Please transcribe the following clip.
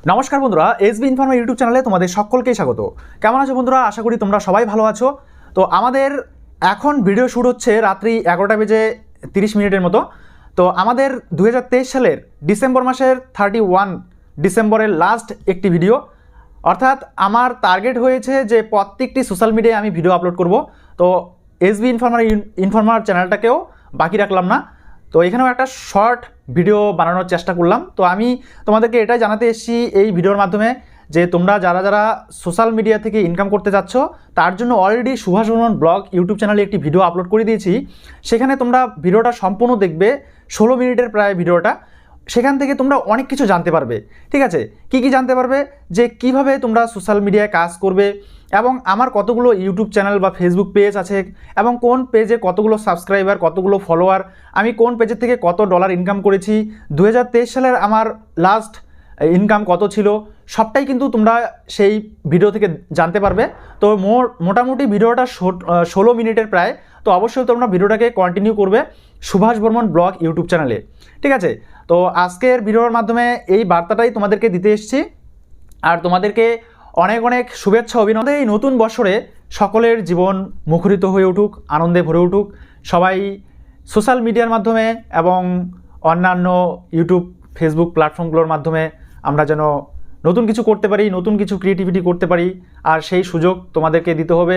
নমস্কার বন্ধুরা, SB informer YouTube চ্যানেলে তোমাদের সকলকেই স্বাগত। কেমন আছো বন্ধুরা? আশা করি তোমরা সবাই ভালো আছো। তো আমাদের এখন ভিডিও শুট হচ্ছে রাত্রি 11:30 মতো। তো আমাদের 2023 সালের ডিসেম্বর মাসের 31 ডিসেম্বরের লাস্ট একটি ভিডিও, অর্থাৎ আমার টার্গেট হয়েছে যে প্রত্যেকটি সোশ্যাল মিডিয়ায় আমি ভিডিও আপলোড করব। তো এসবি ইনফরমার চ্যানেলটাকেও বাকি রাখলাম না। তো এখানেও একটা শর্ট ভিডিও বানানোর চেষ্টা করলাম। তো আমি তোমাদেরকে এটাই জানাতে এসেছি এই ভিডিওর মাধ্যমে যে তোমরা যারা যারা সোশ্যাল মিডিয়া থেকে ইনকাম করতে যাচ্ছ তার জন্য already Subhash Barman blog YouTube চ্যানেলে একটি ভিডিও আপলোড করে দিয়েছি। সেখানে তোমরা ভিডিওটা সম্পূর্ণ দেখবে, 16 মিনিটের প্রায় ভিডিওটা। সেখান থেকে তোমরা অনেক কিছু জানতে পারবে। ঠিক আছে, কি কি জানতে পারবে? যে কিভাবে তোমরা সোশ্যাল মিডিয়ায় কাজ করবে, এবং আমার কতগুলো ইউটিউব চ্যানেল বা ফেসবুক পেজ আছে, এবং কোন পেজে কতগুলো সাবস্ক্রাইবার, কতগুলো ফলোয়ার, আমি কোন পেজের থেকে কত ডলার ইনকাম করেছি, 2023 সালের আমার লাস্ট ইনকাম কত ছিল, সবটাই কিন্তু তোমরা সেই ভিডিও থেকে জানতে পারবে। তো মোটামুটি ভিডিওটা 16 মিনিটের প্রায়। তো অবশ্যই তোমরা ভিডিওটাকে কন্টিনিউ করবে সুভাষ বর্মন ব্লগ ইউটিউব চ্যানেলে। ঠিক আছে, তো আজকের ভিডিওর মাধ্যমে এই বার্তাটাই তোমাদেরকে দিতে এসেছি। আর তোমাদেরকে অনেক অনেক শুভেচ্ছা, অভিনন্দন। এই নতুন বছরে সকলের জীবন মুখরিত হয়ে উঠুক, আনন্দে ভরে উঠুক। সবাই সোশ্যাল মিডিয়ার মাধ্যমে এবং অন্যান্য ইউটিউব ফেসবুক প্ল্যাটফর্মগুলোর মাধ্যমে আমরা যেন নতুন কিছু করতে পারি, নতুন কিছু ক্রিয়েটিভিটি করতে পারি। আর সেই সুযোগ তোমাদেরকে দিতে হবে।